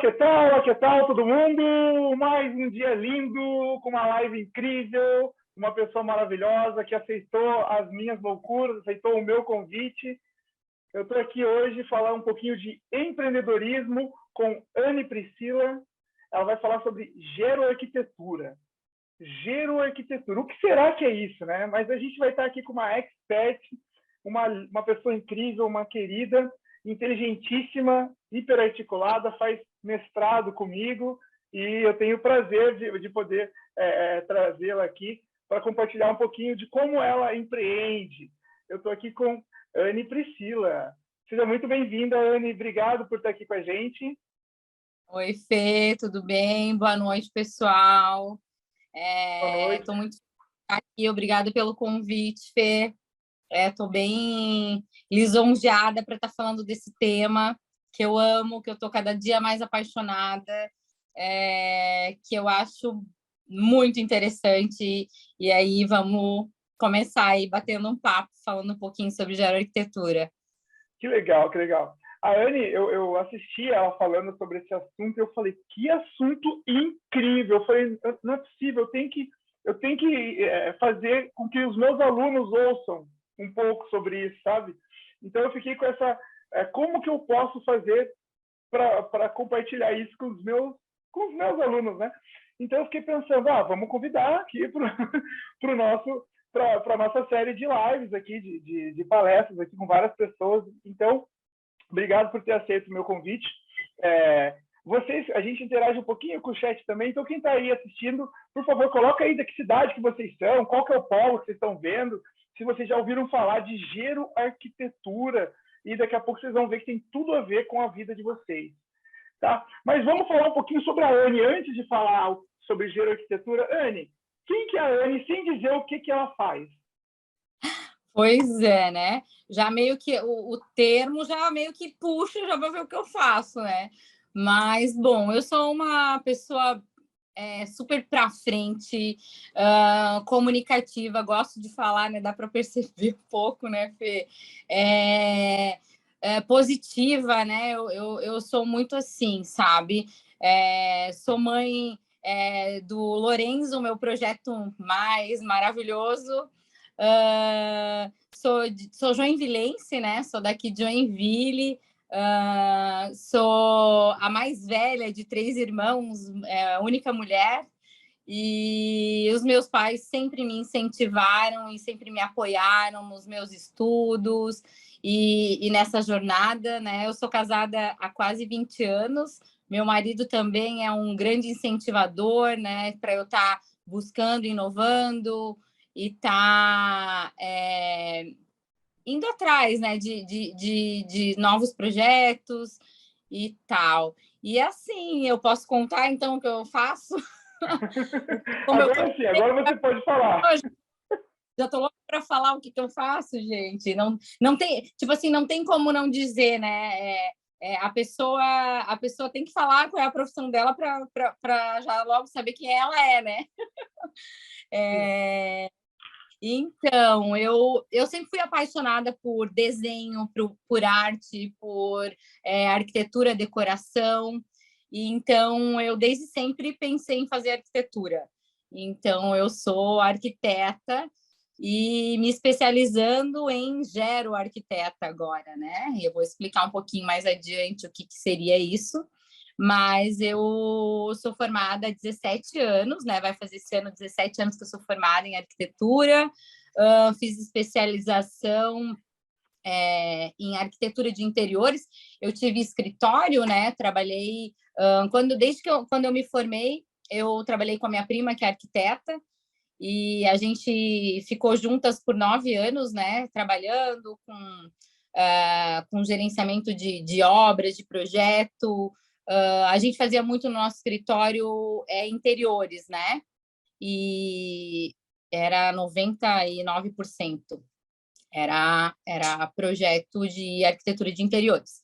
Que tal? Que tal todo mundo? Mais um dia lindo, com uma live incrível, uma pessoa maravilhosa que aceitou as minhas loucuras, aceitou o meu convite. Eu estou aqui hoje falar um pouquinho de empreendedorismo com Anne Priscila. Ela vai falar sobre geroarquitetura. Geroarquitetura. O que será que é isso, né? Mas a gente vai estar aqui com uma expert, uma pessoa incrível, uma querida, inteligentíssima, hiperarticulada, faz mestrado comigo e eu tenho o prazer de poder trazê-la aqui para compartilhar um pouquinho de como ela empreende. Eu estou aqui com Anne Priscila. Seja muito bem-vinda, Anne. Obrigado por estar aqui com a gente. Oi, Fê, tudo bem? Boa noite, pessoal. Boa noite. Estou muito aqui, obrigada pelo convite, Fê. Estou bem lisonjeada para estar falando desse tema que eu amo, que eu estou cada dia mais apaixonada, que eu acho muito interessante. E aí vamos começar aí batendo um papo, falando um pouquinho sobre geroarquitetura. Que legal, que legal. A Anne, eu assisti ela falando sobre esse assunto e eu falei, que assunto incrível. Eu falei, não é possível, eu tenho que fazer com que os meus alunos ouçam um pouco sobre isso, sabe? Então eu fiquei com essa, como que eu posso fazer para compartilhar isso com os meus alunos, né? Então eu fiquei pensando, vamos convidar aqui para a nossa série de lives aqui, de palestras aqui com várias pessoas. Então, obrigado por ter aceito o meu convite. A gente interage um pouquinho com o chat também, então quem está aí assistindo, por favor, coloca aí de que cidade que vocês são, qual que é o polo que vocês estão vendo, se vocês já ouviram falar de geroarquitetura, e daqui a pouco vocês vão ver que tem tudo a ver com a vida de vocês. Tá? Mas vamos falar um pouquinho sobre a Anne, antes de falar sobre geroarquitetura. Anne, quem que é a Anne, sem dizer o que ela faz? Pois é, né? Já meio que o termo já meio que puxa, já vou ver o que eu faço, né? Mas, bom, eu sou uma pessoa super para frente, comunicativa, gosto de falar, né? Dá para perceber um pouco, né, Fê? Positiva, né? Eu sou muito assim, sabe? Sou mãe do Lorenzo, meu projeto mais maravilhoso. Sou joinvilense, né? Sou daqui de Joinville. Sou a mais velha de 3 irmãos, única mulher, e os meus pais sempre me incentivaram e sempre me apoiaram nos meus estudos e nessa jornada, né? Eu sou casada há quase 20 anos, meu marido também é um grande incentivador, né? Para eu estar buscando, inovando e estar indo atrás, né, de novos projetos e tal. E assim, eu posso contar, então, o que eu faço? Agora sim, agora você pode falar. Já estou louca para falar o que eu faço, gente. Não tem, tipo assim, não tem como não dizer, né? A pessoa tem que falar qual é a profissão dela para já logo saber quem ela é, né? Então, eu sempre fui apaixonada por desenho, por arte, por arquitetura, decoração. E então, eu desde sempre pensei em fazer arquitetura. Então, eu sou arquiteta e me especializando em geroarquiteta agora, né? E eu vou explicar um pouquinho mais adiante o que seria isso. Mas eu sou formada há 17 anos, né? Vai fazer esse ano 17 anos que eu sou formada em arquitetura. Fiz especialização em arquitetura de interiores. Eu tive escritório, né? Trabalhei quando eu me formei, eu trabalhei com a minha prima, que é arquiteta, e a gente ficou juntas por 9 anos, né? Trabalhando com gerenciamento de obras, de projeto. A gente fazia muito no nosso escritório interiores, né? E era 99%. Era projeto de arquitetura de interiores.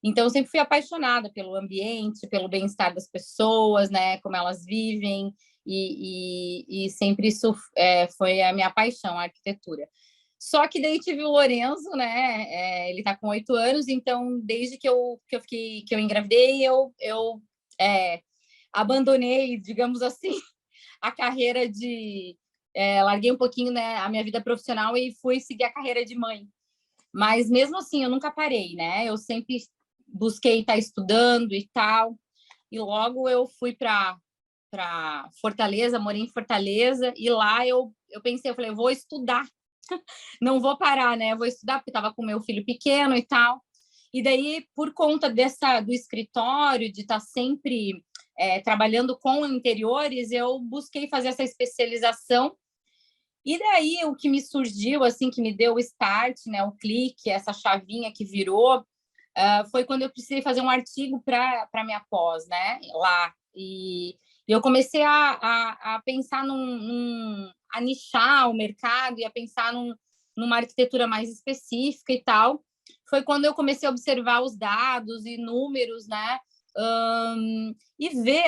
Então, eu sempre fui apaixonada pelo ambiente, pelo bem-estar das pessoas, né? Como elas vivem, e sempre isso foi a minha paixão, a arquitetura. Só que daí tive o Lorenzo, né? Ele está com 8 anos, então desde que eu engravidei, eu abandonei, digamos assim, a carreira larguei um pouquinho, né, a minha vida profissional e fui seguir a carreira de mãe. Mas mesmo assim, eu nunca parei, né? Eu sempre busquei estar estudando e tal. E logo eu fui para Fortaleza, morei em Fortaleza, e lá eu pensei, eu falei, eu vou estudar, não vou parar, né? Eu vou estudar, porque estava com meu filho pequeno e tal. E daí, por conta do escritório, de estar sempre trabalhando com interiores, eu busquei fazer essa especialização. E daí, o que me surgiu, assim, que me deu o start, né, o clique, essa chavinha que virou, foi quando eu precisei fazer um artigo para minha pós, né, lá. E eu comecei a pensar a nichar o mercado e a pensar numa arquitetura mais específica e tal. Foi quando eu comecei a observar os dados e números, né, e ver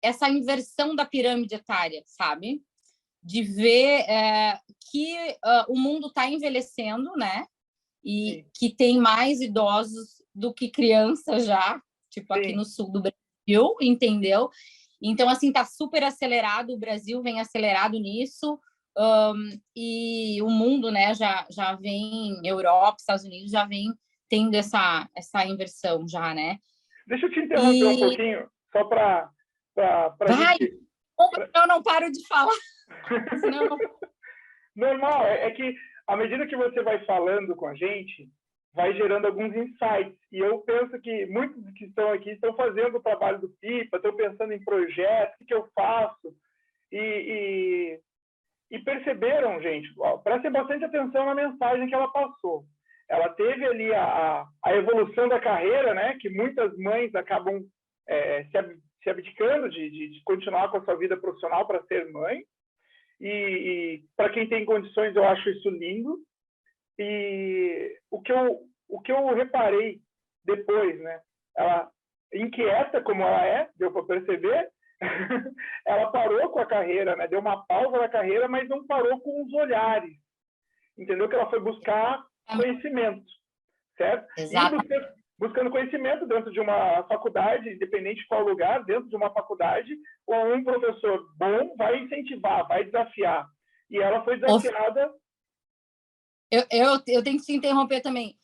essa inversão da pirâmide etária, sabe? De ver que o mundo está envelhecendo, né? E Sim. que tem mais idosos do que crianças já, tipo aqui Sim. no sul do Brasil, entendeu? Então, assim, está super acelerado, o Brasil vem acelerado nisso, e o mundo, né, já vem, Europa, Estados Unidos, já vem tendo essa inversão já, né? Deixa eu te interromper um pouquinho, só para a Vai! gente... Eu não paro de falar, senão eu não... Normal, é que à medida que você vai falando com a gente, vai gerando alguns insights. E eu penso que muitos que estão aqui estão fazendo o trabalho do PIPA, estão pensando em projetos, o que eu faço. E perceberam, gente, prestem bastante atenção na mensagem que ela passou. Ela teve ali a evolução da carreira, né, que muitas mães acabam se abdicando de continuar com a sua vida profissional para ser mãe. E para quem tem condições, eu acho isso lindo. E o que eu reparei depois, né? Ela, inquieta como ela deu para perceber, ela parou com a carreira, né? Deu uma pausa na carreira, mas não parou com os olhares. Entendeu? Que ela foi buscar conhecimento, certo? Exato. E buscando conhecimento dentro de uma faculdade, independente de qual lugar, dentro de uma faculdade, ou um professor bom vai incentivar, vai desafiar. E ela foi desafiada. Eu tenho que te interromper também.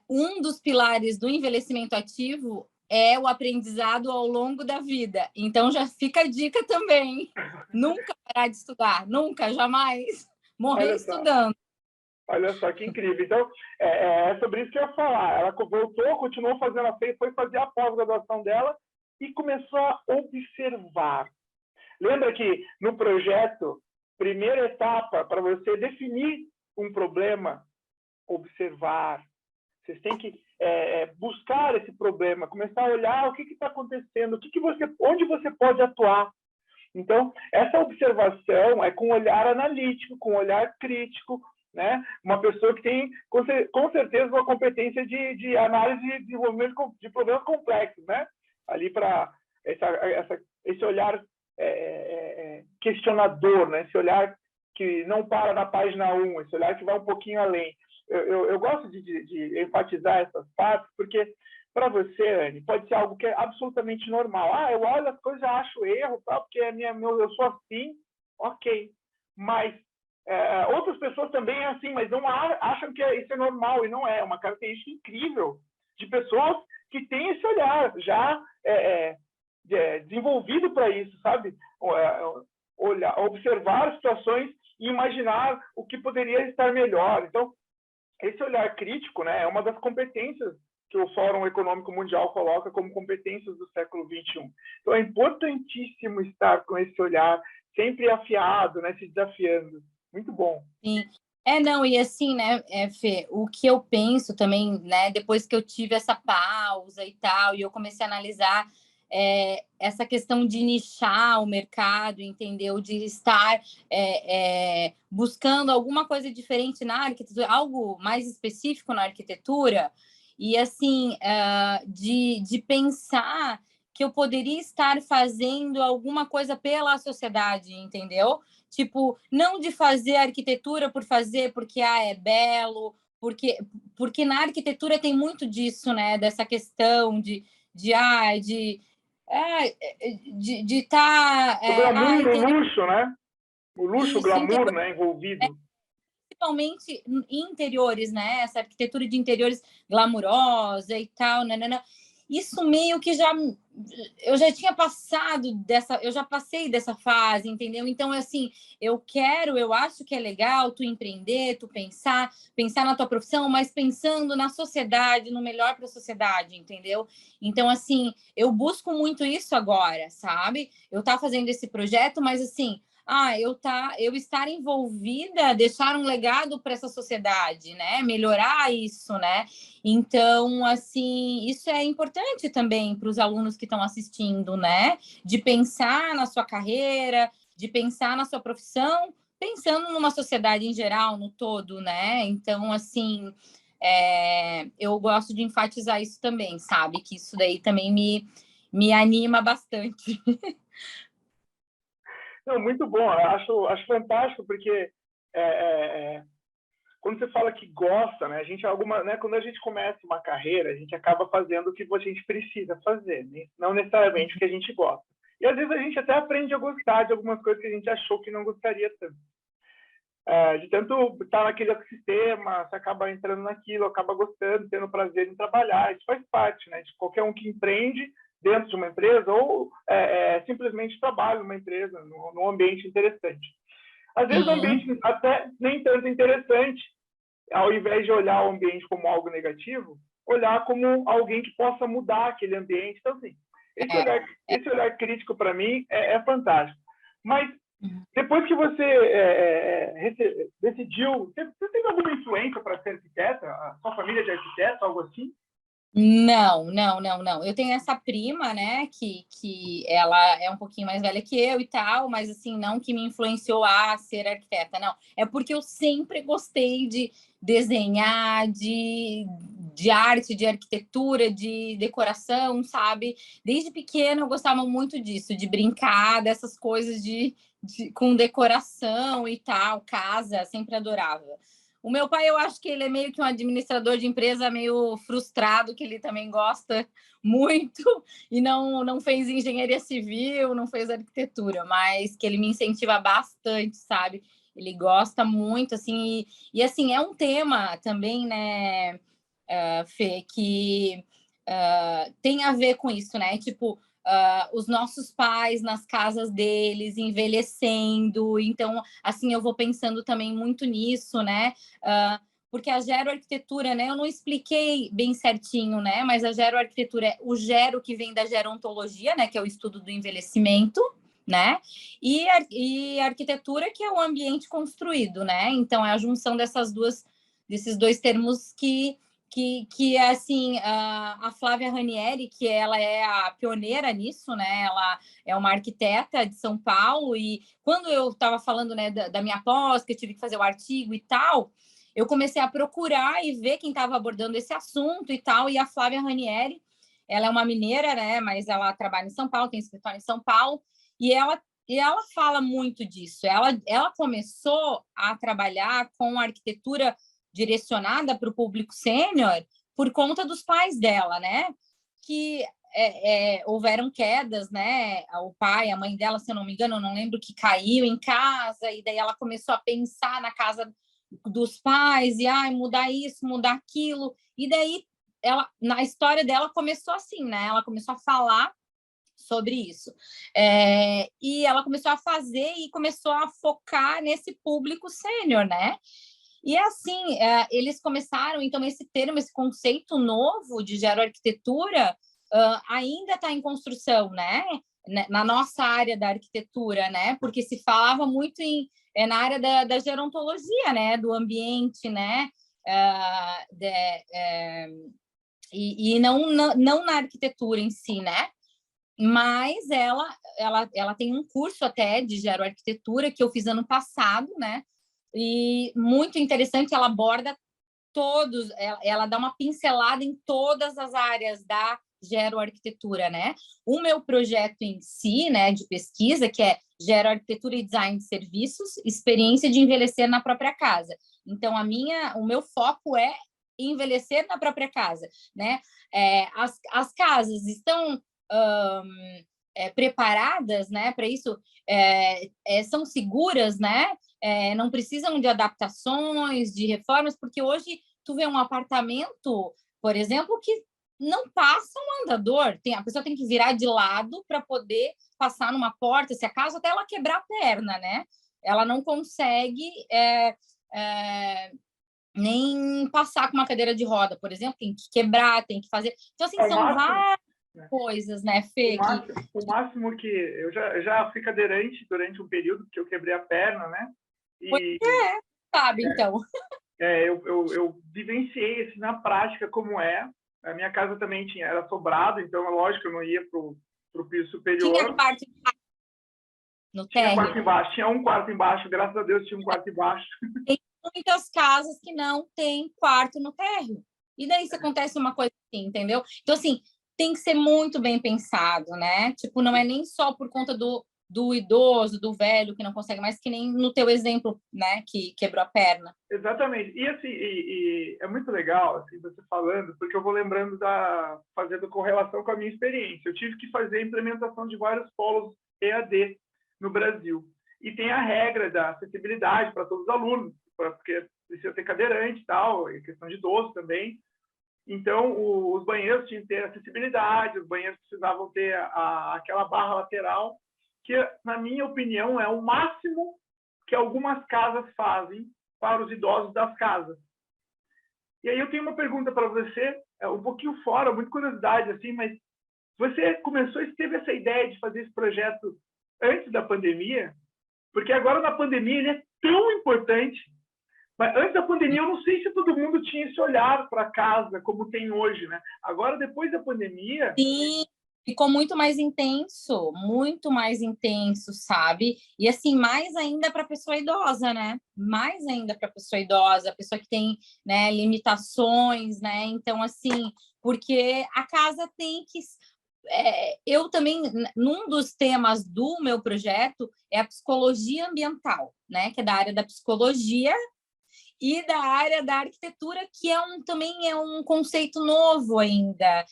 Um dos pilares do envelhecimento ativo é o aprendizado ao longo da vida. Então, já fica a dica também. Nunca parar de estudar, nunca, jamais. Morrer estudando. Olha só que incrível. Então, é sobre isso que eu ia falar. Ela voltou, continuou fazendo foi fazer a pós-graduação dela e começou a observar. Lembra que no projeto, primeira etapa para você definir um problema, observar. Vocês têm que buscar esse problema, começar a olhar o que está acontecendo, onde você pode atuar. Então, essa observação é com um olhar analítico, com um olhar crítico, né? Uma pessoa que tem, com certeza, uma competência de análise e desenvolvimento de problemas complexos, né? Ali para esse olhar questionador, né? Esse olhar que não para na página 1, esse olhar que vai um pouquinho além. Eu gosto de enfatizar essas partes, porque para você, Anne, pode ser algo que é absolutamente normal. Eu olho as coisas e acho erro, porque eu sou assim, ok. Mas outras pessoas também é assim, mas não acham que isso é normal, e não é. É uma característica incrível de pessoas que têm esse olhar já desenvolvido para isso, sabe? Observar situações e imaginar o que poderia estar melhor. Então, esse olhar crítico, né, é uma das competências que o Fórum Econômico Mundial coloca como competências do século XXI. Então, é importantíssimo estar com esse olhar sempre afiado, né, se desafiando. Muito bom. Sim. Não, e assim, né, Fê, o que eu penso também, né, depois que eu tive essa pausa e tal, e eu comecei a analisar essa questão de nichar o mercado, entendeu? De estar buscando alguma coisa diferente na arquitetura, algo mais específico na arquitetura, e assim, de pensar que eu poderia estar fazendo alguma coisa pela sociedade, entendeu? Tipo, não de fazer arquitetura por fazer, porque é belo, porque na arquitetura tem muito disso, né? Dessa questão de de estar... O glamour, o entendeu? luxo, né? O luxo, o Isso, glamour, né, envolvido. principalmente em interiores, né? Essa arquitetura de interiores glamurosa e tal, nanana. Isso meio que eu já tinha passado eu já passei dessa fase, entendeu? Então, assim, eu acho que é legal tu empreender, tu pensar na tua profissão, mas pensando na sociedade, no melhor para a sociedade, entendeu? Então, assim, eu busco muito isso agora, sabe? Eu tá fazendo esse projeto, mas assim, eu estar envolvida, deixar um legado para essa sociedade, né? Melhorar isso, né? Então, assim, isso é importante também para os alunos que estão assistindo, né? De pensar na sua carreira, de pensar na sua profissão, pensando numa sociedade em geral, no todo, né? Então, assim, eu gosto de enfatizar isso também, sabe? Que isso daí também me anima bastante. Não, muito bom, acho fantástico, porque quando você fala que gosta, né, quando a gente começa uma carreira, a gente acaba fazendo o que a gente precisa fazer, né? Não necessariamente o que a gente gosta. E às vezes a gente até aprende a gostar de algumas coisas que a gente achou que não gostaria tanto. De tanto estar naquele ecossistema, você acaba entrando naquilo, acaba gostando, tendo prazer em trabalhar. Isso faz parte, né, de qualquer um que empreende dentro de uma empresa ou simplesmente trabalha numa empresa, num ambiente interessante. Às vezes o ambiente até nem tanto interessante, ao invés de olhar o ambiente como algo negativo, olhar como alguém que possa mudar aquele ambiente. Então, assim, esse olhar crítico, para mim, é fantástico. Mas, depois que você decidiu, você teve alguma influência para ser arquiteta? A sua família é de arquiteto, algo assim? Não, não, não, não. Eu tenho essa prima, né, que ela é um pouquinho mais velha que eu e tal, mas assim, não que me influenciou a ser arquiteta, não. É porque eu sempre gostei de desenhar, de arte, de arquitetura, de decoração, sabe? Desde pequena eu gostava muito disso, de brincar dessas coisas com decoração e tal, casa, sempre adorava. O meu pai, eu acho que ele é meio que um administrador de empresa meio frustrado, que ele também gosta muito e não fez engenharia civil, não fez arquitetura, mas que ele me incentiva bastante, sabe? Ele gosta muito, assim, e assim, é um tema também, né, Fê, que tem a ver com isso, né? Tipo, os nossos pais nas casas deles, envelhecendo. Então, assim, eu vou pensando também muito nisso, né? Porque a geroarquitetura, né? Eu não expliquei bem certinho, né? Mas a geroarquitetura é o gero que vem da gerontologia, né? Que é o estudo do envelhecimento, né? E a arquitetura, que é o ambiente construído, né? Então, é a junção desses dois termos que é assim, a Flávia Ranieri, que ela é a pioneira nisso, né? Ela é uma arquiteta de São Paulo, e quando eu estava falando, né, da minha pós, que eu tive que fazer o artigo e tal, eu comecei a procurar e ver quem estava abordando esse assunto e tal, e a Flávia Ranieri, ela é uma mineira, né? Mas ela trabalha em São Paulo, tem escritório em São Paulo, e ela fala muito disso. Ela começou a trabalhar com arquitetura direcionada para o público sênior por conta dos pais dela, né? Que houveram quedas, né? O pai, a mãe dela, se eu não me engano, eu não lembro, que caiu em casa, e daí ela começou a pensar na casa dos pais, e mudar isso, mudar aquilo, e daí na história dela começou assim, né? Ela começou a falar sobre isso. E ela começou a fazer e começou a focar nesse público sênior, né? E assim, eles começaram, então, esse termo, esse conceito novo de geroarquitetura ainda está em construção, né? Na nossa área da arquitetura, né? Porque se falava muito na área da gerontologia, né? Do ambiente, né? E não na arquitetura em si, né? Mas ela tem um curso até de geroarquitetura que eu fiz ano passado, né? E muito interessante, ela aborda ela dá uma pincelada em todas as áreas da geroarquitetura, né? O meu projeto em si, né, de pesquisa, que é Geroarquitetura e Design de Serviços, experiência de envelhecer na própria casa. Então, o meu foco é envelhecer na própria casa, né? As casas estão preparadas, né, para isso, são seguras, né, não precisam de adaptações, de reformas, porque hoje tu vê um apartamento, por exemplo, que não passa um andador, a pessoa tem que virar de lado para poder passar numa porta, se acaso até ela quebrar a perna, né? Ela não consegue nem passar com uma cadeira de roda, por exemplo, tem que quebrar, tem que fazer. Então, assim, O são máximo, várias coisas, né, Fê? o máximo que eu já fui cadeirante durante um período que eu quebrei a perna, né? E sabe, então. eu vivenciei assim, na prática como é. A minha casa também era sobrado, então é lógico que eu não ia para o piso superior. Tinha quarto no Tinha térreo. quarto embaixo, tinha um quarto embaixo, graças a Deus tinha um quarto embaixo. Tem muitas casas que não tem quarto no térreo. E daí se acontece uma coisa assim, entendeu? Então, assim, tem que ser muito bem pensado, né? Tipo, não é nem só por conta do idoso, do velho que não consegue mais, que nem no teu exemplo, né? Que quebrou a perna. Exatamente. E assim, é muito legal assim você falando, porque eu vou lembrando fazendo correlação com a minha experiência. Eu tive que fazer a implementação de vários polos EAD no Brasil. E tem a regra da acessibilidade para todos os alunos, porque precisa ter cadeirante e tal, e questão de idoso também. Então, os banheiros tinham que ter acessibilidade, os banheiros precisavam ter aquela barra lateral, que, na minha opinião, é o máximo que algumas casas fazem para os idosos das casas. E aí eu tenho uma pergunta para você, um pouquinho fora, muita curiosidade, assim, mas você teve essa ideia de fazer esse projeto antes da pandemia? Porque agora, na pandemia, ele é tão importante. Mas antes da pandemia, eu não sei se todo mundo tinha esse olhar para casa como tem hoje, né? Agora, depois da pandemia... Sim, ficou muito mais intenso, sabe? E assim, mais ainda para a pessoa idosa, né? Mais ainda para a pessoa idosa, a pessoa que tem, né, limitações, né? Então, assim, porque a casa tem que... eu também, num dos temas do meu projeto, é a psicologia ambiental, né? Que é da área da psicologia e da área da arquitetura, que também é um conceito novo ainda,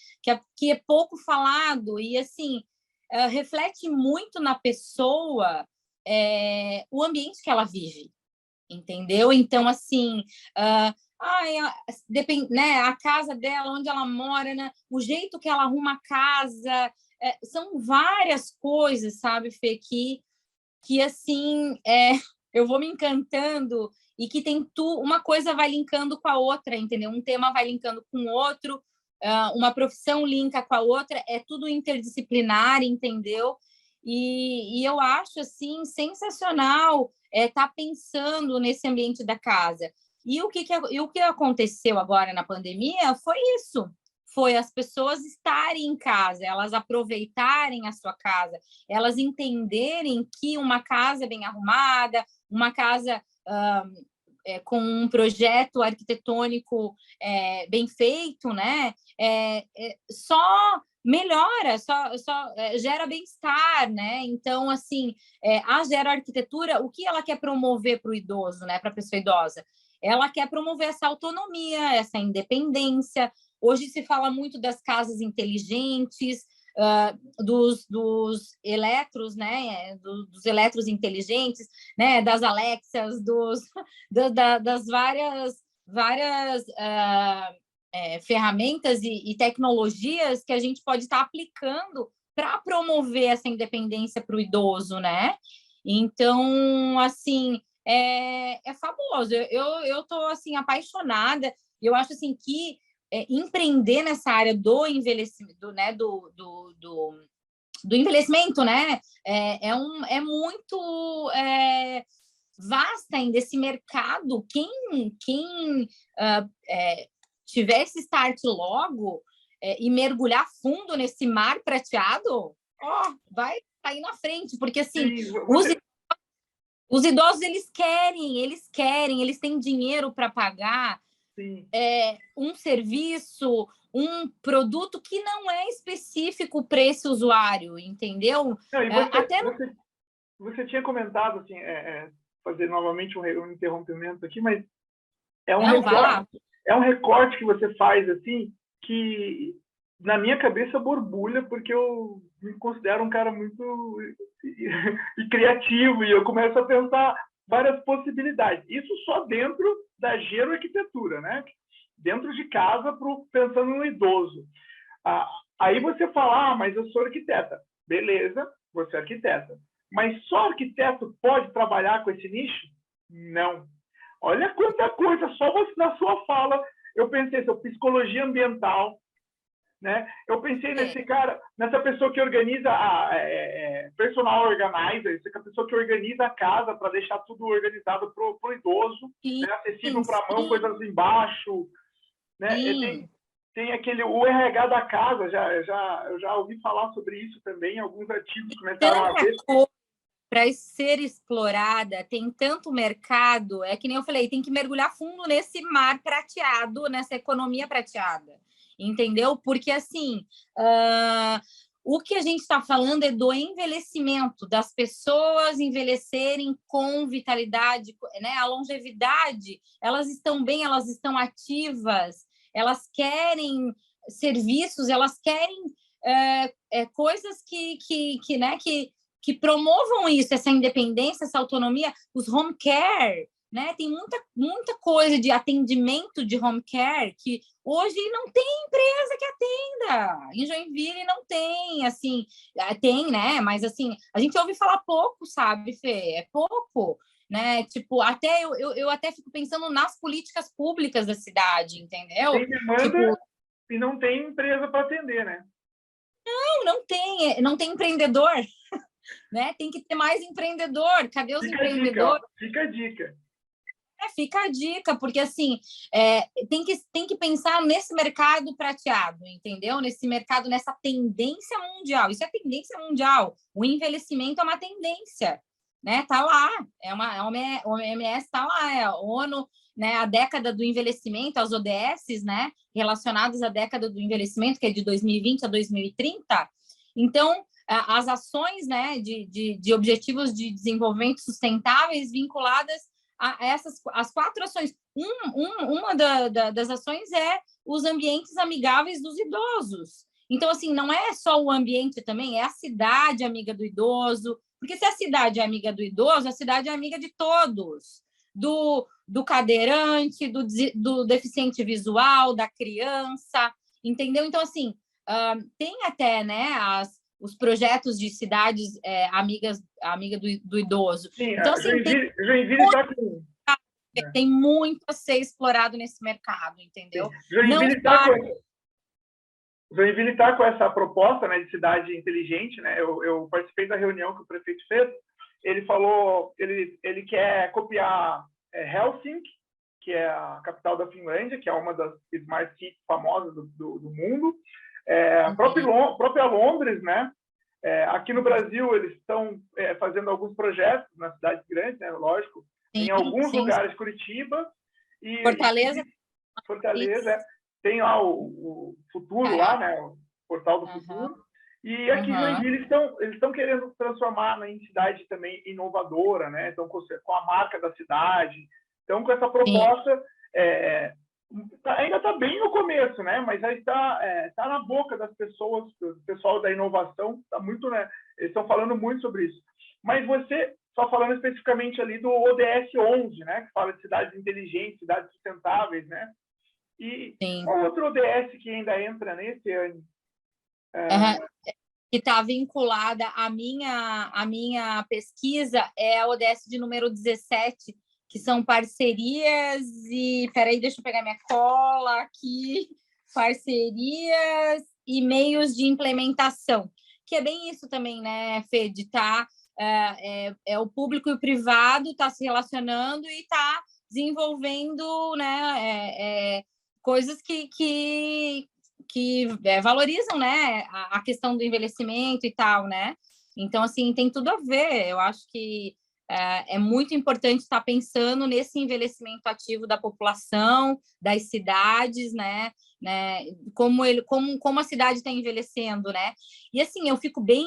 que é pouco falado, e assim, reflete muito na pessoa o ambiente que ela vive, entendeu? Então, assim, depende, né, a casa dela, onde ela mora, né, o jeito que ela arruma a casa, são várias coisas, sabe, Fê, que assim, eu vou me encantando e que uma coisa vai linkando com a outra, entendeu? Um tema vai linkando com o outro, uma profissão linka com a outra, é tudo interdisciplinar, entendeu? E eu acho, assim, sensacional estar pensando nesse ambiente da casa. E o que aconteceu agora na pandemia foi isso, foi as pessoas estarem em casa, elas aproveitarem a sua casa, elas entenderem que uma casa bem arrumada, uma casa com um projeto arquitetônico bem feito, né? Só melhora, só gera bem-estar, né? Então, assim, a Gera Arquitetura, o que ela quer promover para o idoso, né? Para a pessoa idosa? Ela quer promover essa autonomia, essa independência. Hoje se fala muito das casas inteligentes, dos eletros, né? Dos eletros inteligentes, né? Das Alexas, das várias ferramentas e tecnologias que a gente pode estar aplicando para promover essa independência para o idoso, né? Então, assim, é fabuloso. Eu estou assim apaixonada. Eu acho assim que empreender nessa área do envelhecimento, né, do envelhecimento, né, é muito vasta ainda esse mercado. Quem tiver esse start logo e mergulhar fundo nesse mar prateado, vai sair na frente, porque assim, Sim, os idosos eles querem, eles têm dinheiro para pagar um serviço, um produto que não é específico para esse usuário, entendeu? Não, e você tinha comentado, assim, fazer novamente um interrompimento aqui, mas é um recorte que você faz, assim, que na minha cabeça borbulha, porque eu me considero um cara muito e criativo, e eu começo a pensar várias possibilidades. Isso só dentro da geroarquitetura, né? Dentro de casa, pensando no idoso. Aí você fala, mas eu sou arquiteta. Beleza, você é arquiteta. Mas só arquiteto pode trabalhar com esse nicho? Não. Olha quanta coisa, só você na sua fala. Eu pensei, psicologia ambiental, né? Eu pensei nesse cara, nessa pessoa que organiza personal organizer, essa pessoa que organiza a casa para deixar tudo organizado para o idoso, né? Acessível para a mão, coisas embaixo, né? Tem o RH da casa, eu já ouvi falar sobre isso também, alguns artigos começaram a ver. Para ser explorada, tem tanto mercado, é que nem eu falei, tem que mergulhar fundo nesse mar prateado, nessa economia prateada, entendeu? Porque, assim, o que a gente está falando é do envelhecimento, das pessoas envelhecerem com vitalidade, né? A longevidade, elas estão bem, elas estão ativas, elas querem serviços, elas querem coisas que promovam isso, essa independência, essa autonomia, os home care, né? Tem muita coisa de atendimento de home care que hoje não tem empresa que atenda. Em Joinville não tem, assim, tem, né? Mas assim, a gente ouve falar pouco, sabe, Fê? É pouco, né? Tipo, até eu até fico pensando nas políticas públicas da cidade, entendeu? Tem demanda e não tem empresa para atender, né? Não tem empreendedor. Né? Tem que ter mais empreendedor. Cadê os empreendedores? Fica a dica. Fica a dica, porque assim tem que pensar nesse mercado prateado, entendeu? Nesse mercado, nessa tendência mundial. Isso é tendência mundial. O envelhecimento é uma tendência, né? Tá lá. O OMS tá lá, é a ONU, né? A década do envelhecimento, as ODS, né? Relacionadas à década do envelhecimento, que é de 2020 a 2030. Então, as ações, né, de objetivos de desenvolvimento sustentáveis vinculadas a as 4 ações. Uma das ações é os ambientes amigáveis dos idosos. Então, assim, não é só o ambiente também, é a cidade amiga do idoso, porque se a cidade é amiga do idoso, a cidade é amiga de todos, do cadeirante, do deficiente visual, da criança, entendeu? Então, assim, tem até, né, os projetos de cidades amiga do idoso. Sim, então, assim, Joinville está com... Tem muito a ser explorado nesse mercado, entendeu? Joinville está com essa proposta, né, de cidade inteligente, né? Eu participei da reunião que o prefeito fez. Ele falou, ele quer copiar Helsinki, que é a capital da Finlândia, que é uma das smart cities famosas do mundo. A própria Londres, né? Aqui no Brasil, eles estão fazendo alguns projetos nas cidades grandes, né? Lógico, em alguns lugares, Curitiba e Fortaleza. Tem lá o Futuro, lá, né? O Portal do Futuro. E aqui em Joinville eles estão querendo transformar em cidade também inovadora, né? Então, com a marca da cidade. Então, com essa proposta, ainda está bem no começo, né? Mas aí está na boca das pessoas, do pessoal da inovação, tá muito, né? Eles estão falando muito sobre isso. Mas você, só falando especificamente ali do ODS 11, né? Que fala de cidades inteligentes, cidades sustentáveis, né? E qual outro ODS que ainda entra nesse ano? Que está vinculada à minha pesquisa é a ODS de número 17, que são parcerias e... Peraí, deixa eu pegar minha cola aqui. Parcerias e meios de implementação, que é bem isso também, né, Fê? De o público e o privado está se relacionando e está desenvolvendo, né, coisas que valorizam, né, a questão do envelhecimento e tal, né? Então, assim, tem tudo a ver. Eu acho que é muito importante estar pensando nesse envelhecimento ativo da população, das cidades, né? Como a cidade está envelhecendo, né? E assim, eu fico bem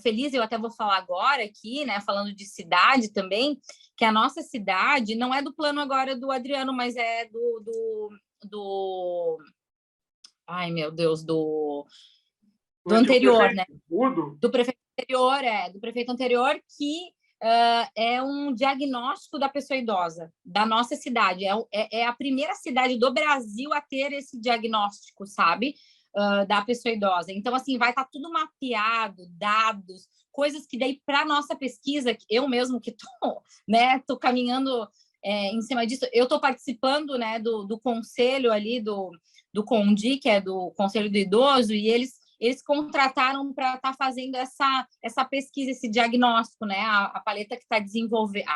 feliz, eu até vou falar agora aqui, né? Falando de cidade também, que a nossa cidade não é do plano agora do Adriano, mas é do ai, meu Deus, do anterior, né? Udo? Do prefeito anterior, que é um diagnóstico da pessoa idosa, da nossa cidade. É a primeira cidade do Brasil a ter esse diagnóstico, sabe? Da pessoa idosa. Então, assim, vai estar tudo mapeado, dados, coisas que daí, para nossa pesquisa, eu mesmo que estou, né, tô caminhando em cima disso, eu estou participando, né, do conselho ali, do CONDI, que é do Conselho do Idoso, e eles contrataram para estar fazendo essa pesquisa, esse diagnóstico, né? A Paleta que está desenvolvendo.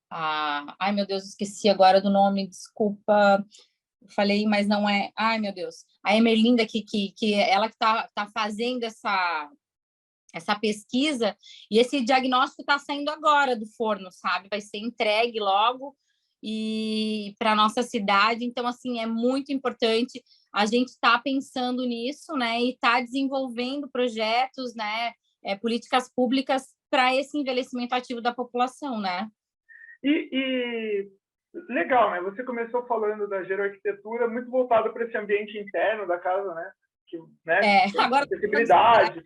Ai, meu Deus, esqueci agora do nome, desculpa. Falei, mas não é. Ai, meu Deus. A Emerlinda, que ela que tá fazendo essa pesquisa, e esse diagnóstico está saindo agora do forno, sabe? Vai ser entregue logo e para nossa cidade. Então, assim, é muito importante a gente estar pensando nisso, né? E estar desenvolvendo projetos, né? Políticas públicas para esse envelhecimento ativo da população, né? E legal, né? Você começou falando da geroarquitetura muito voltado para esse ambiente interno da casa, né? Que, né? Agora acessibilidade.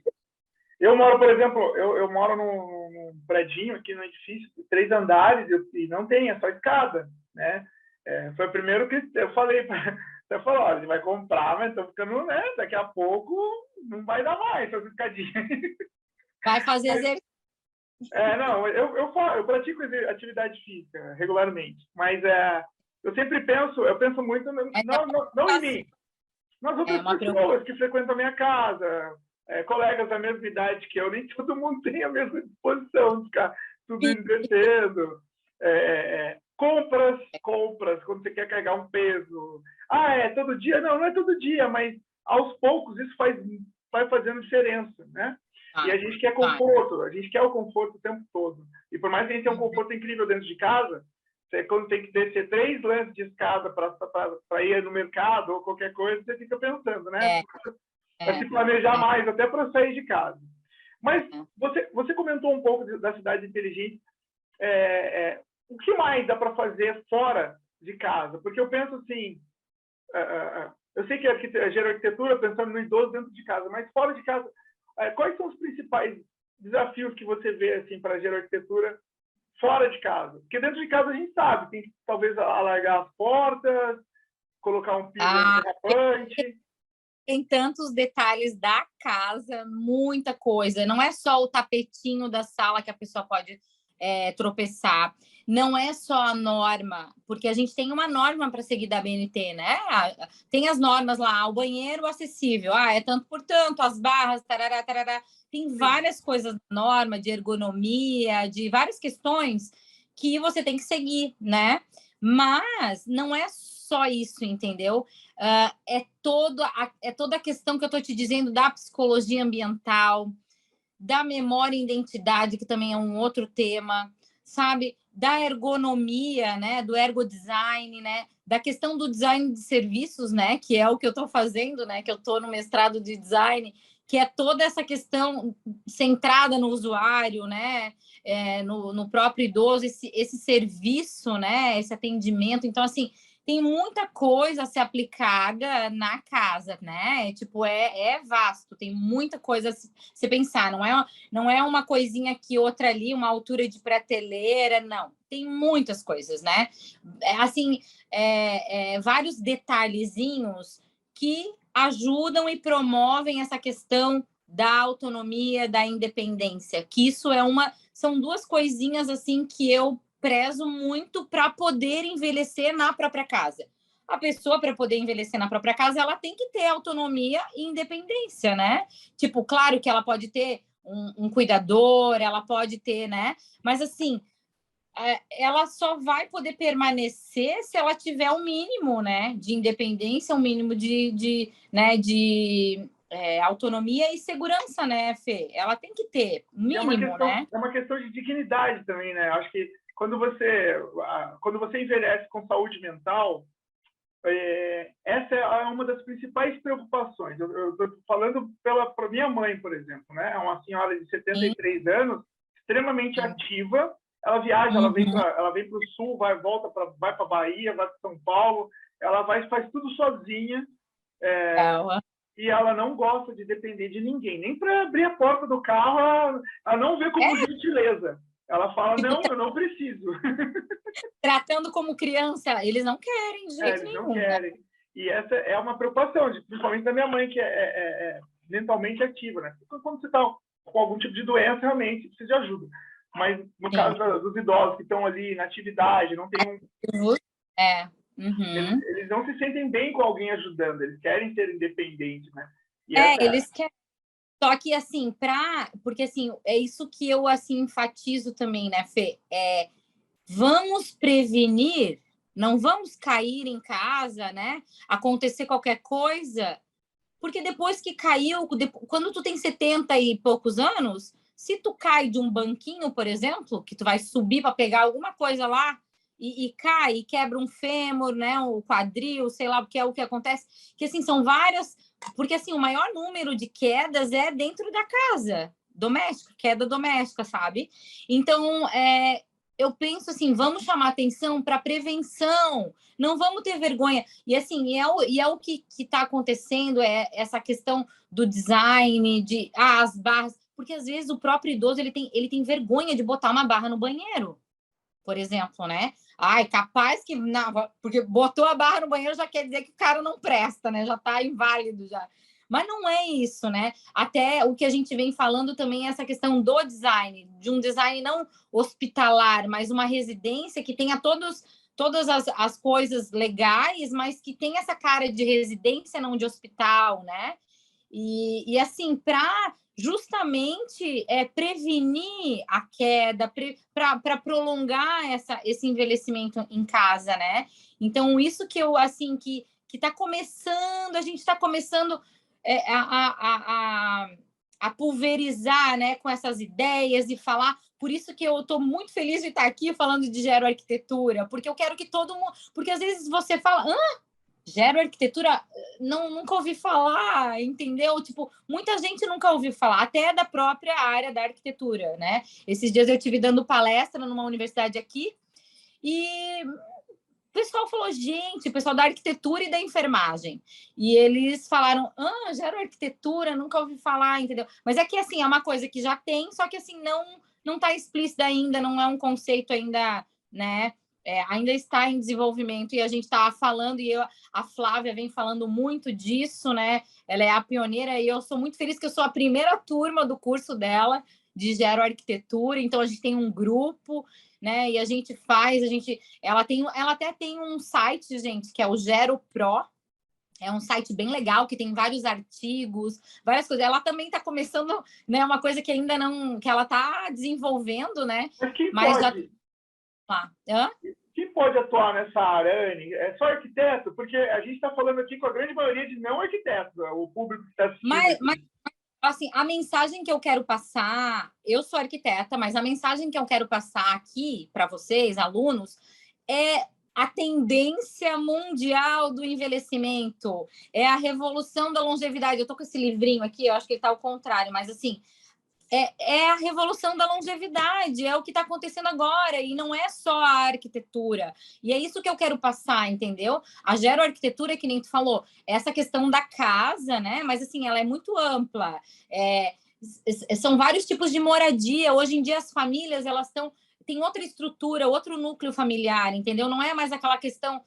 Eu moro, por exemplo, eu moro num predinho aqui no edifício de 3 andares e não tem, é só escada, né? Foi o primeiro que eu falei para você, falou, olha, ele vai comprar, mas tô ficando, né? Daqui a pouco não vai dar mais essas escadinhas. Vai fazer exercício. Não, eu pratico atividade física regularmente, mas eu penso muito não em mim, nas outras pessoas que frequentam a minha casa, colegas da mesma idade que eu, nem todo mundo tem a mesma disposição de ficar subindo e descendo. Compras, quando você quer carregar um peso. É todo dia? Não é todo dia, mas aos poucos isso vai fazendo diferença, né? E a gente quer conforto, a gente quer o conforto o tempo todo. E por mais que a gente tenha um conforto incrível dentro de casa, você, quando tem que descer 3 lances de escada para ir no mercado ou qualquer coisa, você fica pensando, né? Para se planejar mais, até para sair de casa. Mas você comentou um pouco da cidade inteligente. O que mais dá para fazer fora de casa? Porque eu penso assim, eu sei que a geroarquitetura, pensando no idoso dentro de casa, mas fora de casa, quais são os principais desafios que você vê assim, para a geroarquitetura fora de casa? Porque dentro de casa a gente sabe, tem que talvez alargar as portas, colocar um piso derrapante. Tem tantos detalhes da casa, muita coisa. Não é só o tapetinho da sala que a pessoa pode tropeçar. Não é só a norma, porque a gente tem uma norma para seguir da BNT, né? Tem as normas lá, o banheiro acessível, é tanto por tanto, as barras, tarará, tarará. Tem várias coisas da norma, de ergonomia, de várias questões que você tem que seguir, né? Mas não é só isso, entendeu? É toda a questão que eu estou te dizendo da psicologia ambiental, da memória e identidade, que também é um outro tema, sabe? Da ergonomia, né? Do ergodesign, né? Da questão do design de serviços, né? Que é o que eu estou fazendo, né? Que eu estou no mestrado de design, que é toda essa questão centrada no usuário, né? No próprio idoso, esse serviço, né? Esse atendimento. Então, assim, tem muita coisa a ser aplicada na casa, né? Tipo, é vasto, tem muita coisa a se pensar. Não é uma coisinha aqui, outra ali, uma altura de prateleira, não. Tem muitas coisas, né? Assim, vários detalhezinhos que ajudam e promovem essa questão da autonomia, da independência. Que isso são 2 coisinhas assim que eu prezo muito para poder envelhecer na própria casa. A pessoa, para poder envelhecer na própria casa, ela tem que ter autonomia e independência, né? Tipo, claro que ela pode ter um cuidador, ela pode ter, né? Mas, assim, ela só vai poder permanecer se ela tiver um mínimo, né? De independência, um mínimo de autonomia e segurança, né, Fê? Ela tem que ter mínimo, né? É uma questão de dignidade também, né? Acho que quando você envelhece com saúde mental, essa é uma das principais preocupações. Eu estou falando para minha mãe, por exemplo, né? É uma senhora de 73 anos, extremamente ativa. Ela viaja, ela vem para o sul, vai para Bahia, vai para São Paulo. Ela faz tudo sozinha. e ela não gosta de depender de ninguém, nem para abrir a porta do carro, ela não vê como gentileza. Ela fala, não, eu não preciso. Tratando como criança, eles não querem de jeito eles nenhum. não querem. E essa é uma preocupação, principalmente da minha mãe, que é mentalmente ativa, né? Quando você está com algum tipo de doença, realmente precisa de ajuda. Mas no caso dos idosos que estão ali na atividade, não tem eles não se sentem bem com alguém ajudando, eles querem ser independentes, né? E eles querem. Só que, assim, porque, assim, é isso que eu, assim, enfatizo também, né, Fê? Vamos prevenir, não vamos cair em casa, né? Acontecer qualquer coisa, porque depois que caiu, quando tu tem 70 e poucos anos, se tu cai de um banquinho, por exemplo, que tu vai subir para pegar alguma coisa lá e cai e quebra um fêmur, né, o quadril, sei lá, porque é o que acontece, que assim são várias, porque assim o maior número de quedas é dentro da casa doméstica, queda doméstica, sabe? Então, eu penso assim, vamos chamar atenção para prevenção, não vamos ter vergonha. E assim, é o que está acontecendo, é essa questão do design, de as barras, porque às vezes o próprio idoso ele tem vergonha de botar uma barra no banheiro, por exemplo, né? Ai, capaz que não, porque botou a barra no banheiro já quer dizer que o cara não presta, né? Já está inválido já. Mas não é isso, né? Até o que a gente vem falando também é essa questão do design, de um design não hospitalar, mas uma residência que tenha todas as coisas legais, mas que tem essa cara de residência, não de hospital, né? E assim, para justamente prevenir a queda, para prolongar esse envelhecimento em casa, né? Então, isso que eu, assim, que está começando, a gente está começando a pulverizar, né, com essas ideias e falar. Por isso que eu estou muito feliz de estar aqui falando de geroarquitetura, porque eu quero que todo mundo. Porque às vezes você fala, geroarquitetura, nunca ouvi falar, entendeu? Tipo, muita gente nunca ouviu falar, até da própria área da arquitetura, né? Esses dias eu estive dando palestra numa universidade aqui e o pessoal falou, gente, o pessoal da arquitetura e da enfermagem. E eles falaram, geroarquitetura, nunca ouvi falar, entendeu? Mas é que, assim, é uma coisa que já tem, só que, assim, não está explícita ainda, não é um conceito ainda, né? Ainda está em desenvolvimento e a gente está falando, e a Flávia vem falando muito disso, né? Ela é a pioneira e eu sou muito feliz que eu sou a primeira turma do curso dela de geroarquitetura, então a gente tem um grupo, né? E a gente ela até tem um site, gente, que é o Gero Pro. É um site bem legal, que tem vários artigos, várias coisas. Ela também está começando, né? Uma coisa que ainda não, que ela está desenvolvendo, né? Mas quem Mas pode? Quem pode atuar nessa área, Anne? É só arquiteto? Porque a gente está falando aqui com a grande maioria de não arquitetos, o público que está assistindo. Mas assim, a mensagem que eu quero passar, eu sou arquiteta, mas a mensagem que eu quero passar aqui para vocês, alunos, é a tendência mundial do envelhecimento, é a revolução da longevidade. Eu tô com esse livrinho aqui, eu acho que ele tá ao contrário, mas assim, é a revolução da longevidade, é o que está acontecendo agora, e não é só a arquitetura. E é isso que eu quero passar, entendeu? A geroarquitetura, que nem tu falou, essa questão da casa, né? Mas assim, ela é muito ampla. São vários tipos de moradia. Hoje em dia, as famílias, elas têm outra estrutura, outro núcleo familiar, entendeu? Não é mais aquela questão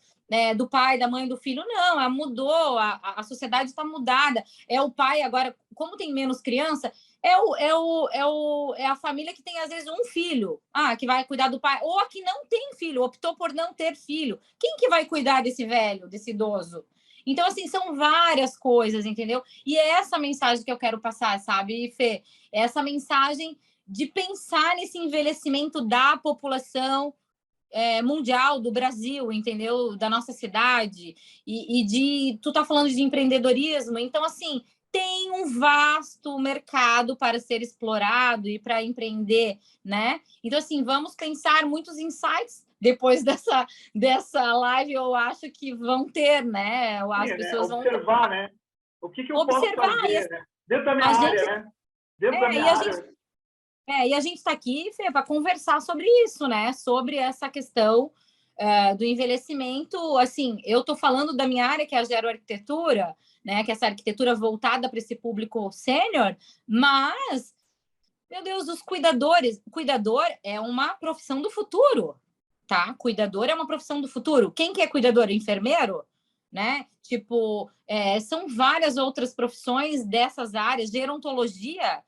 do pai, da mãe, do filho, não, ela mudou, a sociedade está mudada. É o pai agora, como tem menos criança, é a família que tem, às vezes, um filho, que vai cuidar do pai, ou a que não tem filho, optou por não ter filho. Quem que vai cuidar desse velho, desse idoso? Então, assim, são várias coisas, entendeu? E é essa mensagem que eu quero passar, sabe, Fê? É essa mensagem de pensar nesse envelhecimento da população mundial, do Brasil, entendeu? Da nossa cidade. Tu tá falando de empreendedorismo, então, assim, tem um vasto mercado para ser explorado e para empreender, né? Então, assim, vamos pensar muitos insights depois dessa live, eu acho que vão ter, né? As pessoas vão observar, né? O que eu posso fazer, né? Dentro da minha área, né? Dentro da minha área. E a gente está aqui, Fê, para conversar sobre isso, né? Sobre essa questão do envelhecimento, assim, eu estou falando da minha área, que é a geroarquitetura, né, que é essa arquitetura voltada para esse público sênior, mas, meu Deus, os cuidadores, cuidador é uma profissão do futuro, tá? Cuidador é uma profissão do futuro. Quem que é cuidador? Enfermeiro? Né? Tipo, são várias outras profissões dessas áreas. Gerontologia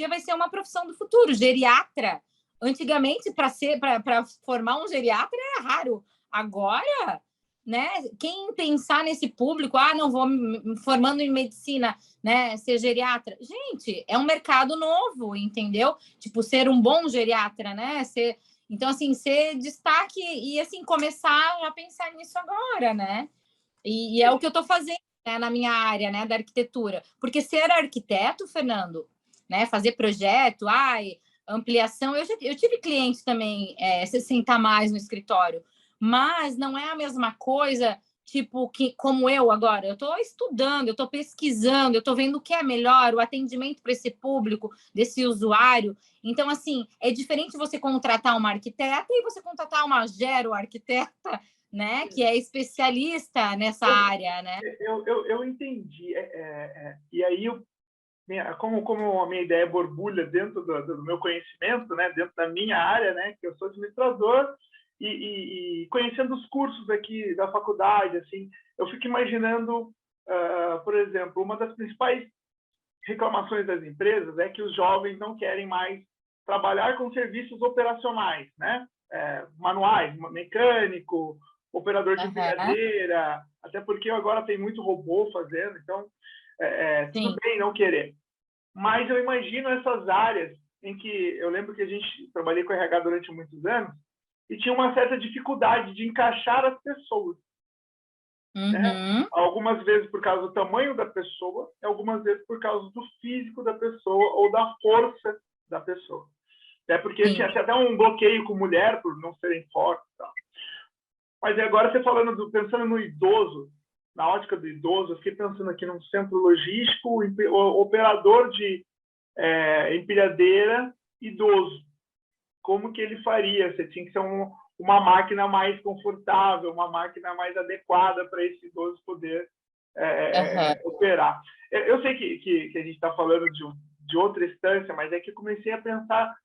vai ser uma profissão do futuro. Geriatra, antigamente, para formar um geriatra era raro. Agora, né? Quem pensar nesse público, não vou me formando em medicina, né? Ser geriatra, gente, é um mercado novo, entendeu? Tipo, ser um bom geriatra, né? Então, assim, ser destaque e assim começar a pensar nisso agora, né? E é o que eu estou fazendo, né, na minha área, né, da arquitetura. Porque ser arquiteto, Fernando, né, fazer projeto, ampliação, eu tive clientes também, se sentar mais no escritório, mas não é a mesma coisa, tipo, como eu agora. Eu estou estudando, eu estou pesquisando, eu estou vendo o que é melhor, o atendimento para esse público, desse usuário. Então, assim, é diferente você contratar uma arquiteta e você contratar uma geroarquiteta, né, que é especialista nessa área, né? Eu entendi. E aí, como a minha ideia borbulha dentro do meu conhecimento, né, dentro da minha área, né, que eu sou administrador, e conhecendo os cursos aqui da faculdade, assim, eu fico imaginando, por exemplo, uma das principais reclamações das empresas é que os jovens não querem mais trabalhar com serviços operacionais, né? Manuais, mecânico, operador de empilhadeira, até porque agora tem muito robô fazendo, então tudo bem não querer. Mas eu imagino essas áreas em que eu lembro que a gente trabalhei com RH durante muitos anos e tinha uma certa dificuldade de encaixar as pessoas. Né? Algumas vezes por causa do tamanho da pessoa, algumas vezes por causa do físico da pessoa ou da força da pessoa. Até porque tinha até um bloqueio com mulher por não serem fortes. Tal. Mas agora você pensando no idoso, na ótica do idoso, eu fiquei pensando aqui num centro logístico, operador de empilhadeira idoso. Como que ele faria? Você tinha que ser uma máquina mais confortável, uma máquina mais adequada para esse idoso poder operar. Eu sei que a gente está falando de outra instância, mas é que eu comecei a pensar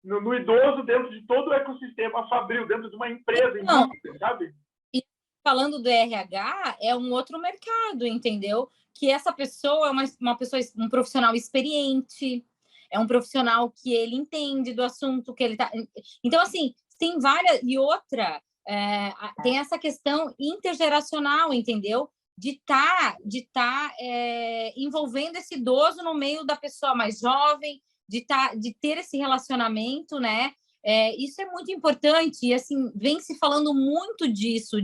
no idoso dentro de todo o ecossistema fabril, dentro de uma empresa, indústria, sabe? E falando do RH, é um outro mercado, entendeu? Que essa pessoa é uma pessoa, um profissional experiente, é um profissional que ele entende do assunto que ele está. Então, assim, tem várias. E outra, tem essa questão intergeracional, entendeu? De estar envolvendo esse idoso no meio da pessoa mais jovem, de ter esse relacionamento, né? Isso é muito importante e assim vem se falando muito disso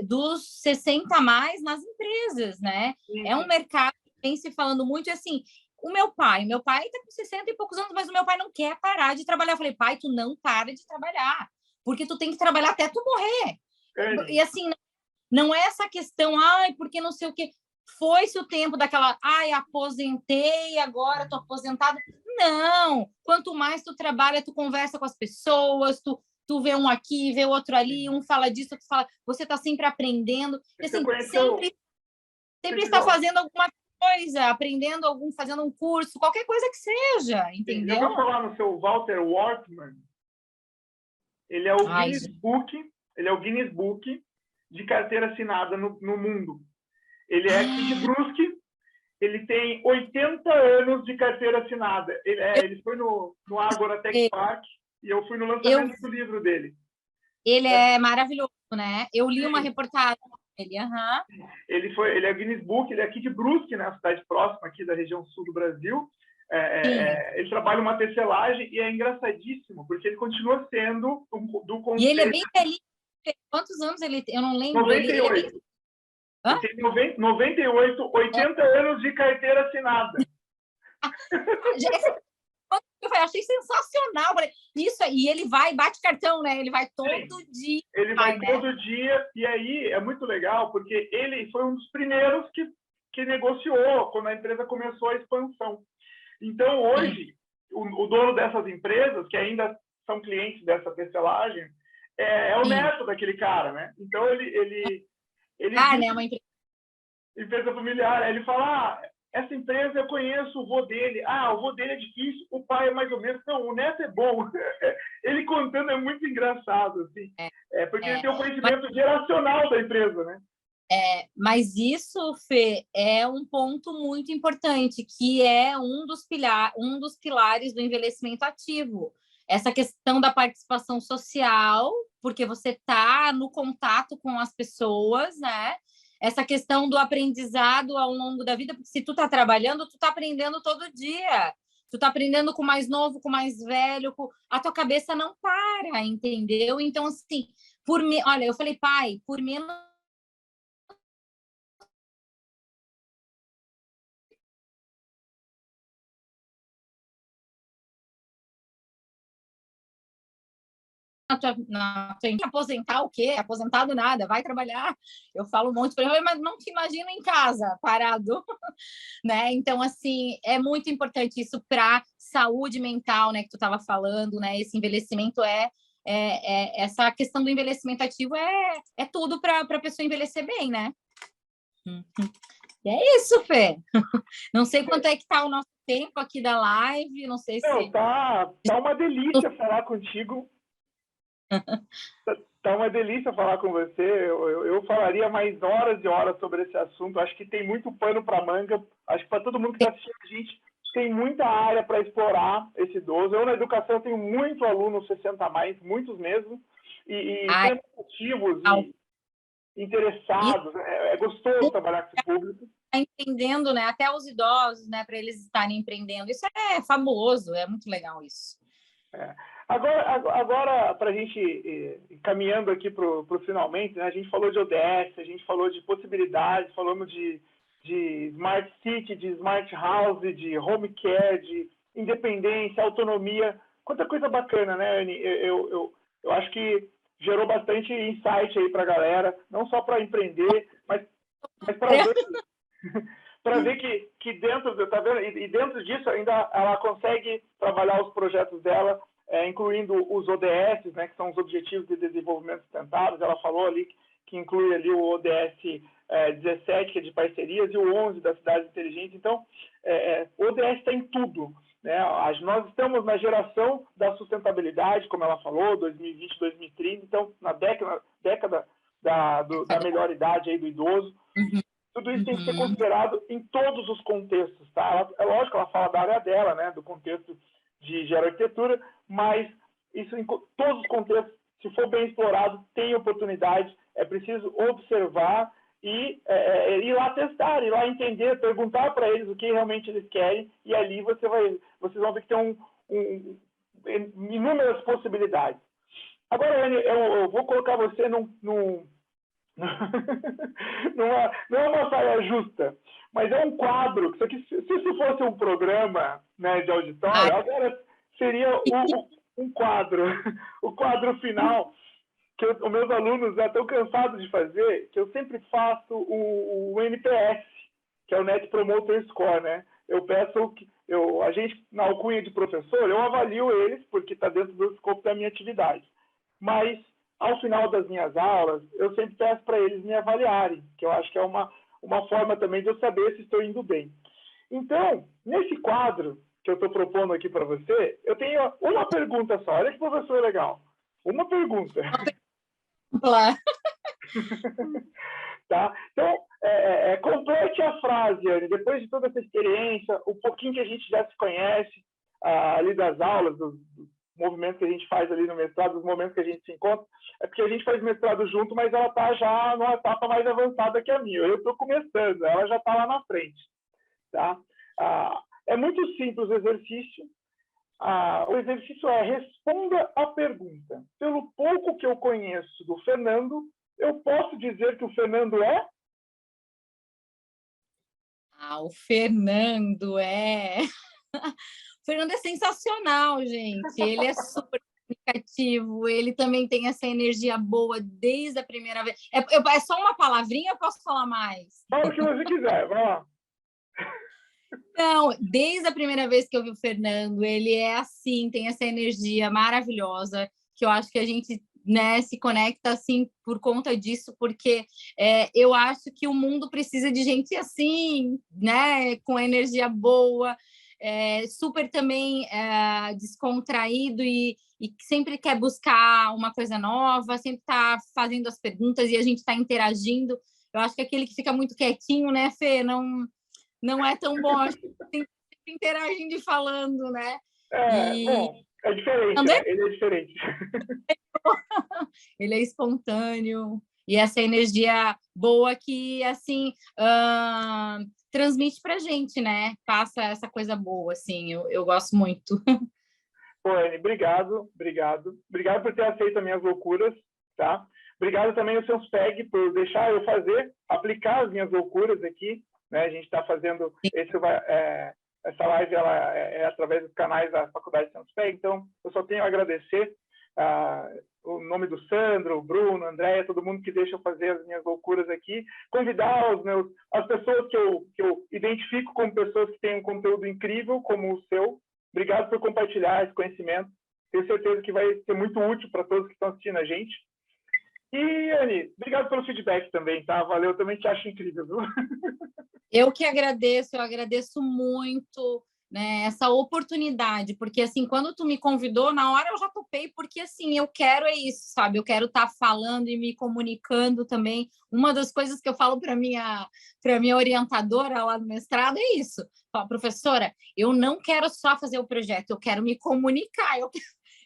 dos 60 a mais nas empresas, né? Sim. É um mercado que vem se falando muito e assim. O meu pai está com 60 e poucos anos, mas o meu pai não quer parar de trabalhar. Eu falei, pai, tu não para de trabalhar, porque tu tem que trabalhar até tu morrer. E assim, não é essa questão, porque não sei o quê. Foi-se o tempo daquela, aposentei, agora tô aposentada. Não! Quanto mais tu trabalha, tu conversa com as pessoas, tu vê um aqui, vê outro ali, um fala disso, outro fala... Você está sempre aprendendo. E, assim, sempre está fazendo alguma coisa, aprendendo fazendo um curso, qualquer coisa que seja, entendeu? Já vou falar no seu Walter Wortmann. Ele é o Guinness Book de carteira assinada no mundo. Ele é aqui de Brusque, ele tem 80 anos de carteira assinada. Ele foi no Agora Tech Park e eu fui no lançamento do livro dele. Ele é maravilhoso, né? Eu li uma reportagem dele. Ele é Guinness Book, ele é aqui de Brusque, né? A cidade próxima aqui da região sul do Brasil. Ele trabalha uma tecelagem e é engraçadíssimo, porque ele continua sendo do conceito... E ele é bem velhinho. Quantos anos ele tem? Eu não lembro. 98. Ele tem 98, 80 anos de carteira assinada. Eu achei sensacional. Isso aí, ele vai, bate cartão, né? Ele vai todo dia. Ele vai todo dia, e aí é muito legal, porque ele foi um dos primeiros que negociou quando a empresa começou a expansão. Então, hoje, o dono dessas empresas, que ainda são clientes dessa tecelagem, é o Sim. neto daquele cara, né? Então ele Né? Uma empresa familiar. Aí ele fala, essa empresa eu conheço o vô dele. O vô dele é difícil, o pai é mais ou menos. Não, o neto é bom. Ele contando é muito engraçado, assim. Porque ele tem um conhecimento geracional da empresa, né? Mas isso, Fê, é um ponto muito importante, que é um dos pilares do envelhecimento ativo. Essa questão da participação social, porque você está no contato com as pessoas, né? Essa questão do aprendizado ao longo da vida, porque se tu está trabalhando, tu está aprendendo todo dia. Tu está aprendendo com o mais novo, com o mais velho, a tua cabeça não para, entendeu? Então, assim, olha, eu falei, pai, por menos aposentar o quê? Aposentado nada, vai trabalhar. Eu falo um monte para ele, mas não te imagino em casa, parado. Né? Então, assim, é muito importante isso para saúde mental, né, que tu estava falando, né? Esse envelhecimento essa questão do envelhecimento ativo é tudo para a pessoa envelhecer bem, né? E é isso, Fê. Não sei quanto é que está o nosso tempo aqui da live, não sei se... Tá uma delícia falar contigo. Tá uma delícia falar com você. Eu falaria mais horas e horas sobre esse assunto. Acho que tem muito pano para manga. Acho que para todo mundo que está assistindo a gente, tem muita área para explorar esse idoso. Eu, na educação, tenho muito aluno 60+, muitos mesmo, e ativos e interessados. É gostoso trabalhar com esse público. Empreendendo, né? Até os idosos, né? Para eles estarem empreendendo. Isso é fabuloso, é muito legal isso. Agora para a gente ir caminhando aqui para o finalmente, né? A gente falou de ODS, a gente falou de possibilidades, falamos de Smart City, de Smart House, de Home Care, de independência, autonomia. Quanta coisa bacana, né, Anny? Eu acho que gerou bastante insight aí para a galera, não só para empreender, mas para ver que dentro, tá vendo? E dentro disso ainda ela consegue trabalhar os projetos dela, incluindo os ODS, né, que são os Objetivos de Desenvolvimento Sustentáveis. Ela falou ali que inclui ali o ODS 17, que é de parcerias, e o 11 das cidades inteligentes. Então, o ODS está em tudo, né? Nós estamos na geração da sustentabilidade, como ela falou, 2020, 2030. Então, na década da melhor idade aí do idoso. Tudo isso tem que ser considerado em todos os contextos, tá? É lógico que ela fala da área dela, né, do contexto de geoarquitetura, mas isso em todos os contextos, se for bem explorado, tem oportunidade. É preciso observar e ir lá testar, ir lá entender, perguntar para eles o que realmente eles querem, e ali vocês vão ver que tem inúmeras possibilidades. Agora, Anny, eu vou colocar você não é uma saia justa, mas é um quadro. Isso aqui, se isso fosse um programa, né, de auditório, agora seria um quadro, o quadro final, que os meus alunos já estão cansados de fazer, que eu sempre faço o NPS, que é o Net Promoter Score, né? Eu peço que a gente, na alcunha de professor, eu avalio eles, porque está dentro do escopo da minha atividade. Mas ao final das minhas aulas, eu sempre peço para eles me avaliarem, que eu acho que é uma forma também de eu saber se estou indo bem. Então, nesse quadro que eu estou propondo aqui para você, eu tenho uma pergunta só. Olha que professor legal. Uma pergunta. Claro. Tá? Então, complete a frase, Anny, depois de toda essa experiência, o pouquinho que a gente já se conhece ali das aulas, dos movimentos que a gente faz ali no mestrado, dos momentos que a gente se encontra, é porque a gente faz mestrado junto, mas ela está já numa etapa mais avançada que a minha. Eu estou começando, ela já está lá na frente. Tá? É muito simples o exercício. O exercício é: responda a pergunta. Pelo pouco que eu conheço do Fernando, eu posso dizer que o Fernando é? O Fernando O Fernando é sensacional, gente. Ele é super comunicativo, ele também tem essa energia boa desde a primeira vez. É só uma palavrinha, eu posso falar mais? Fala o que você quiser, vai lá. Não, desde a primeira vez que eu vi o Fernando, ele é assim, tem essa energia maravilhosa, que eu acho que a gente né, se conecta assim por conta disso, porque eu acho que o mundo precisa de gente assim, né, com energia boa, super também descontraído e que sempre quer buscar uma coisa nova, sempre está fazendo as perguntas e a gente está interagindo. Eu acho que aquele que fica muito quietinho, né, Fê, não é tão bom. Acho que tem que interagindo e falando, né? Bom, é diferente, também... né? Ele é diferente. Ele é espontâneo e essa energia boa que, assim, transmite pra gente, né? Passa essa coisa boa, assim, eu gosto muito. Pô, Anne, obrigado por ter aceito as minhas loucuras, tá? Obrigado também ao seu PEG por deixar eu aplicar as minhas loucuras aqui, né? A gente está fazendo essa live, ela é através dos canais da Faculdade Santos PEG, então eu só tenho a agradecer o nome do Sandro, o Bruno, a Andréia, todo mundo que deixa eu fazer as minhas loucuras aqui, convidar as pessoas que eu identifico como pessoas que têm um conteúdo incrível, como o seu. Obrigado por compartilhar esse conhecimento. Tenho certeza que vai ser muito útil para todos que estão assistindo a gente. E, Anne, obrigado pelo feedback também, tá? Valeu, eu também te acho incrível, viu? Eu que agradeço, eu agradeço muito, né, essa oportunidade, porque assim, quando tu me convidou, na hora eu já topei, porque assim, eu quero isso, sabe? Eu quero estar falando e me comunicando também. Uma das coisas que eu falo para minha orientadora lá no mestrado é isso. Falo, professora, eu não quero só fazer o projeto, eu quero me comunicar,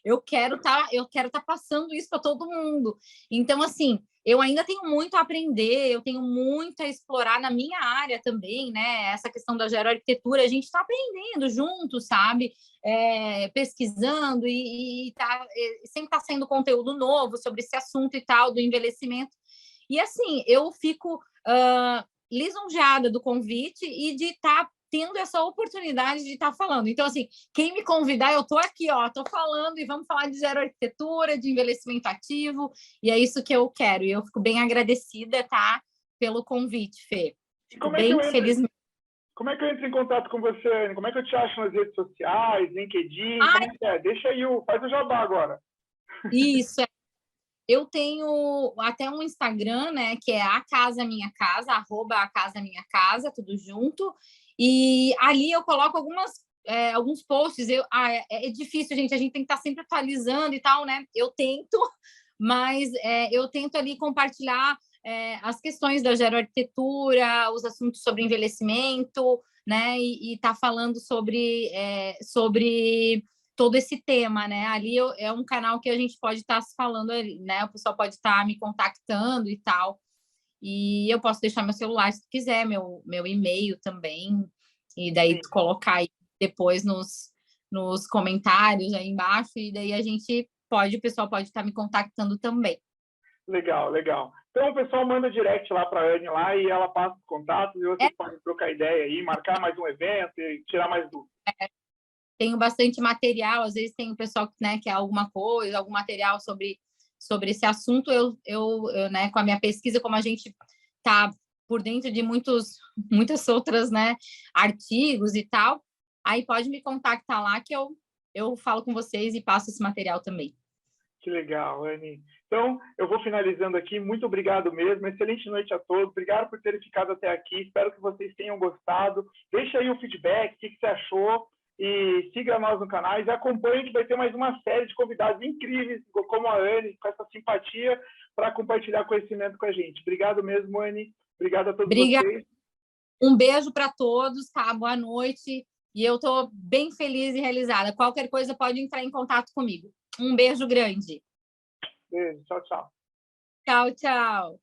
eu quero tá passando isso para todo mundo. Então, assim, eu ainda tenho muito a aprender, eu tenho muito a explorar na minha área também, né? Essa questão da geroarquitetura, a gente está aprendendo junto, sabe? Pesquisando sempre está saindo conteúdo novo sobre esse assunto e tal, do envelhecimento. E assim, eu fico lisonjeada do convite e de estar tendo essa oportunidade de estar falando. Então, assim, quem me convidar, eu estou aqui, ó, estou falando e vamos falar de geroarquitetura, de envelhecimento ativo, e é isso que eu quero. E eu fico bem agradecida, tá, pelo convite, Fê. Fico bem feliz. Como é que eu entro em contato com você, Anne? Como é que eu te acho nas redes sociais, LinkedIn? Como é que é? Deixa aí, faz o jabá agora. Isso, eu tenho até um Instagram, né, que é a Casa Minha Casa, @a_casa_minha_casa, tudo junto. E ali eu coloco alguns posts. É difícil, gente, a gente tem que estar sempre atualizando e tal, né? Eu tento, mas eu tento ali compartilhar as questões da geroarquitetura, os assuntos sobre envelhecimento, né? E tá falando sobre todo esse tema, né? Ali é um canal que a gente pode estar se falando, né? O pessoal pode estar me contactando e tal. E eu posso deixar meu celular se tu quiser, meu e-mail também. E daí tu colocar aí depois nos comentários aí embaixo, e daí o pessoal pode estar me contactando também. Legal. Então o pessoal manda direct lá para a Anne lá e ela passa os contatos e vocês podem trocar ideia aí, marcar mais um evento e tirar mais dúvidas. Tenho bastante material, às vezes tem o pessoal que, né, quer alguma coisa, algum material sobre esse assunto. Eu, né, com a minha pesquisa, como a gente está por dentro de muitas outras, né, artigos e tal, aí pode me contactar lá que eu falo com vocês e passo esse material também. Que legal, Anne. Então, eu vou finalizando aqui. Muito obrigado mesmo. Excelente noite a todos. Obrigado por terem ficado até aqui. Espero que vocês tenham gostado. Deixa aí o feedback, o que você achou. E siga nós no canal e acompanhe, que vai ter mais uma série de convidados incríveis, como a Anne, com essa simpatia, para compartilhar conhecimento com a gente. Obrigado mesmo, Anne. Obrigado a todos vocês. Um beijo para todos, tá? Boa noite. E eu estou bem feliz e realizada. Qualquer coisa pode entrar em contato comigo. Um beijo grande. Beijo. Tchau, tchau. Tchau, tchau.